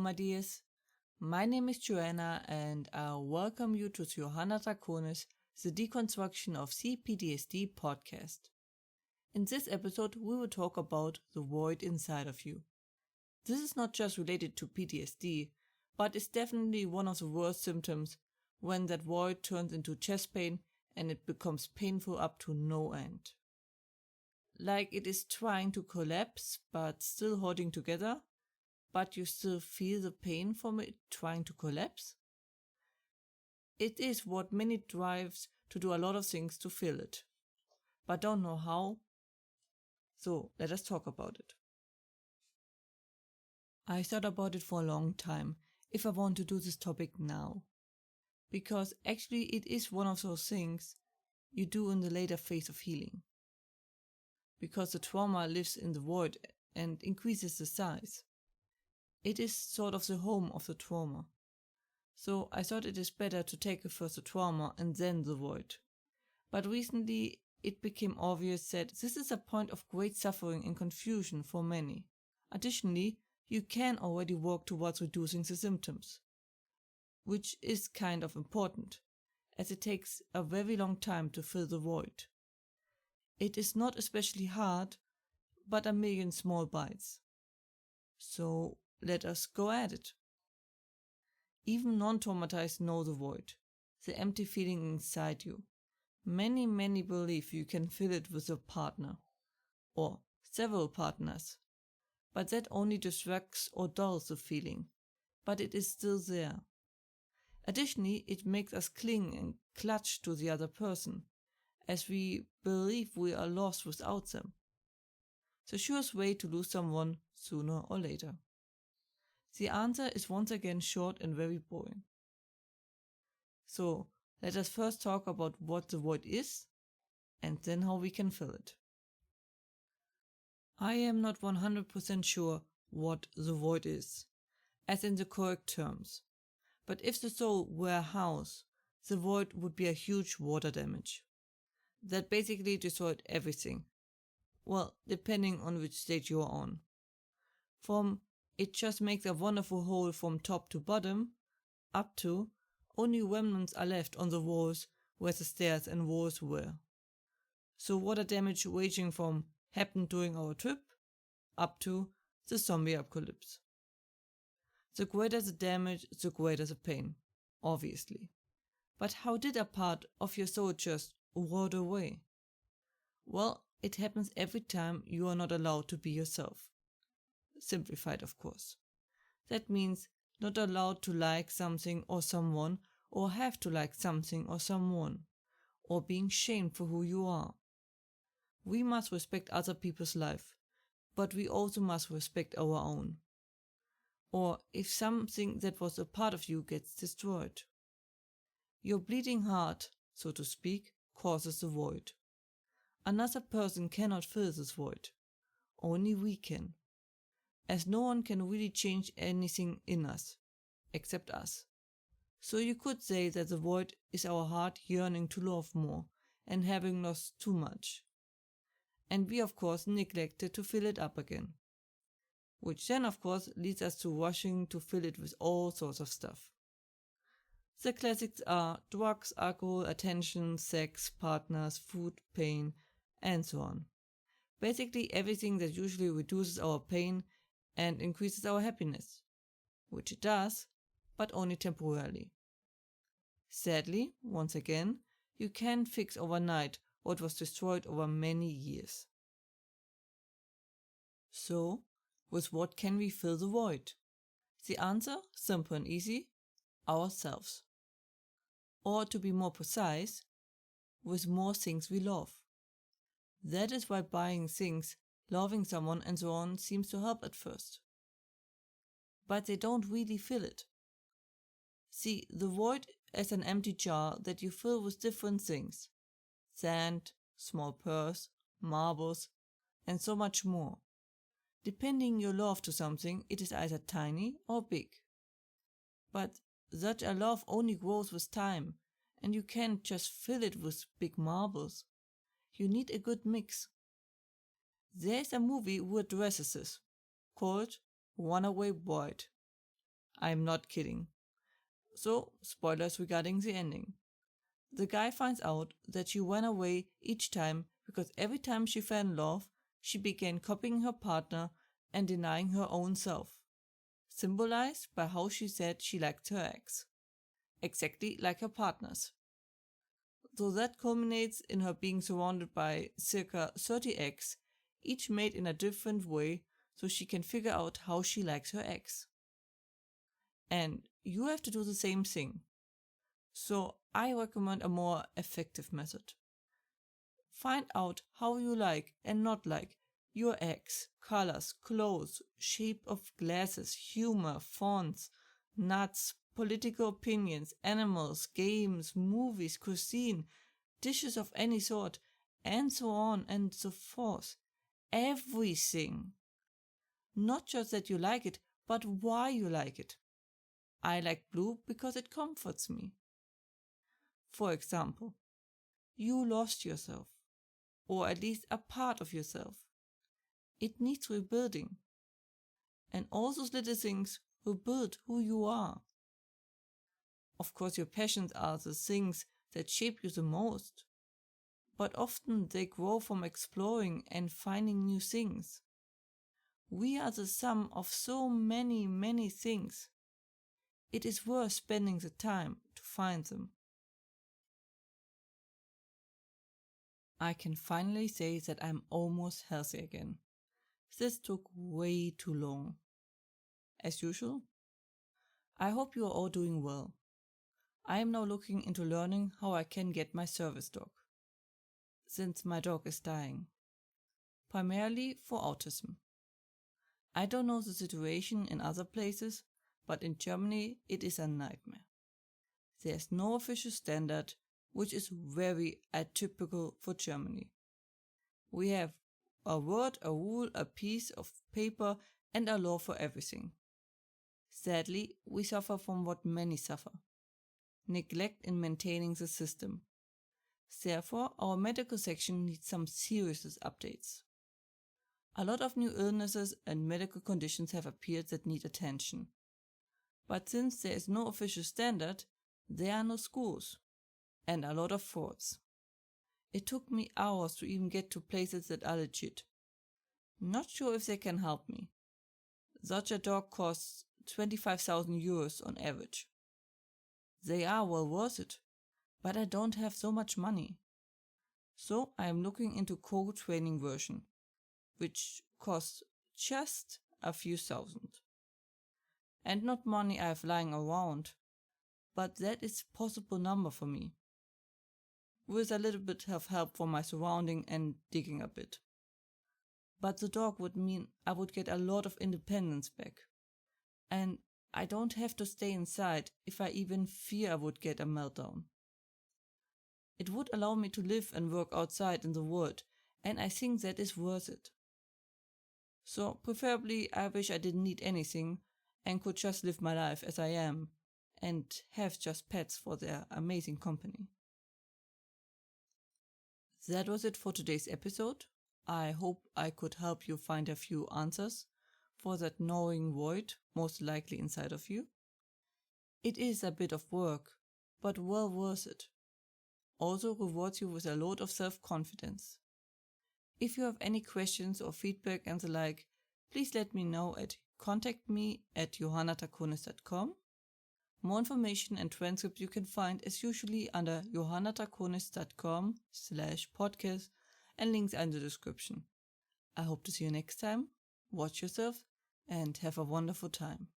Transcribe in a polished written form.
my dears. My name is Joanna and I welcome you to Johanna Draconis, the Deconstruction of C-PTSD podcast. In this episode, we will talk about the void inside of you. This is not just related to PTSD, but is definitely one of the worst symptoms when that void turns into chest pain and it becomes painful up to no end. Like it is trying to collapse but still holding together, but you still feel the pain from it trying to collapse. It is what many drives to do a lot of things to fill it, but don't know how. So let us talk about it. I thought about it for a long time if I want to do this topic now, because actually it is one of those things you do in the later phase of healing. Because the trauma lives in the void and increases the size. It is sort of the home of the trauma. So I thought it is better to tackle first the trauma and then the void. But recently it became obvious that this is a point of great suffering and confusion for many. Additionally, you can already work towards reducing the symptoms, which is kind of important, as it takes a very long time to fill the void. It is not especially hard, but a million small bites. So let us go at it. Even non-traumatized know the void, the empty feeling inside you. Many believe you can fill it with a partner, or several partners, but that only distracts or dulls the feeling, but it is still there. Additionally, it makes us cling and clutch to the other person, as we believe we are lost without them. The surest way to lose someone sooner or later. The answer is once again short and very boring. So, let us first talk about what the void is, and then how we can fill it. I am not 100% sure what the void is, as in the correct terms. But if the soul were a house, the void would be a huge water damage. That basically destroyed everything. Well, depending on which stage you are on. From it just makes a wonderful hole from top to bottom, up to only remnants are left on the walls where the stairs and walls were. So water damage ranging from happened during our trip, up to the zombie apocalypse. The greater the damage, the greater the pain, obviously. But how did a part of your soul just rot away? Well, it happens every time you are not allowed to be yourself. Simplified, of course. That means not allowed to like something or someone, or have to like something or someone, or being shamed for who you are. We must respect other people's life, but we also must respect our own. Or if something that was a part of you gets destroyed. Your bleeding heart, so to speak, causes the void. Another person cannot fill this void. Only we can. As no one can really change anything in us, except us. So you could say that the void is our heart yearning to love more and having lost too much. And we of course neglected to fill it up again. Which then of course leads us to rushing to fill it with all sorts of stuff. The classics are drugs, alcohol, attention, sex, partners, food, pain, and so on. Basically everything that usually reduces our pain and increases our happiness, which it does, but only temporarily. Sadly, once again, you can't fix overnight what was destroyed over many years. So, with what can we fill the void? The answer, simple and easy, ourselves. Or to be more precise, with more things we love. That is why buying things, loving someone and so on seems to help at first. But they don't really fill it. See the void as an empty jar that you fill with different things. Sand, small purse, marbles, and so much more. Depending your love to something, it is either tiny or big. But such a love only grows with time, and you can't just fill it with big marbles. You need a good mix. There's a movie who addresses this, called Runaway Bride. I'm not kidding. So, spoilers regarding the ending. The guy finds out that she ran away each time because every time she fell in love, she began copying her partner and denying her own self, symbolized by how she said she liked her ex, exactly like her partners. So that culminates in her being surrounded by circa 30 ex, each made in a different way, so she can figure out how she likes her ex. And you have to do the same thing. So I recommend a more effective method. Find out how you like and not like your ex, colors, clothes, shape of glasses, humor, fonts, nuts, political opinions, animals, games, movies, cuisine, dishes of any sort, and so on and so forth. Everything. Not just that you like it, but why you like it. I like blue because it comforts me. For example, you lost yourself, or at least a part of yourself. It needs rebuilding. And all those little things rebuild who you are. Of course, your passions are the things that shape you the most, but often they grow from exploring and finding new things. We are the sum of so many, many things. It is worth spending the time to find them. I can finally say that I'm almost healthy again. This took way too long. As usual, I hope you are all doing well. I am now looking into learning how I can get my service dog, since my dog is dying, primarily for autism. I don't know the situation in other places, but in Germany it is a nightmare. There's no official standard, which is very atypical for Germany. We have a word, a rule, a piece of paper, and a law for everything. Sadly, we suffer from what many suffer: neglect in maintaining the system. Therefore, our medical section needs some serious updates. A lot of new illnesses and medical conditions have appeared that need attention. But since there is no official standard, there are no schools, and a lot of frauds. It took me hours to even get to places that are legit. Not sure if they can help me. Such a dog costs 25,000 euros on average. They are well worth it, but I don't have so much money. So I am looking into co-training version, which costs just a few thousand. And not money I have lying around, but that is a possible number for me, with a little bit of help from my surrounding and digging a bit. But the dog would mean I would get a lot of independence back, and I don't have to stay inside if I even fear I would get a meltdown. It would allow me to live and work outside in the world, and I think that is worth it. So preferably I wish I didn't need anything and could just live my life as I am and have just pets for their amazing company. That was it for today's episode. I hope I could help you find a few answers for that gnawing void most likely inside of you. It is a bit of work, but well worth it. Also rewards you with a load of self-confidence. If you have any questions or feedback and the like, please let me know at contactme@johannatakonis.com. More information and transcript you can find as usually under johannatakonis.com/podcast and links in the description. I hope to see you next time. Watch yourself and have a wonderful time.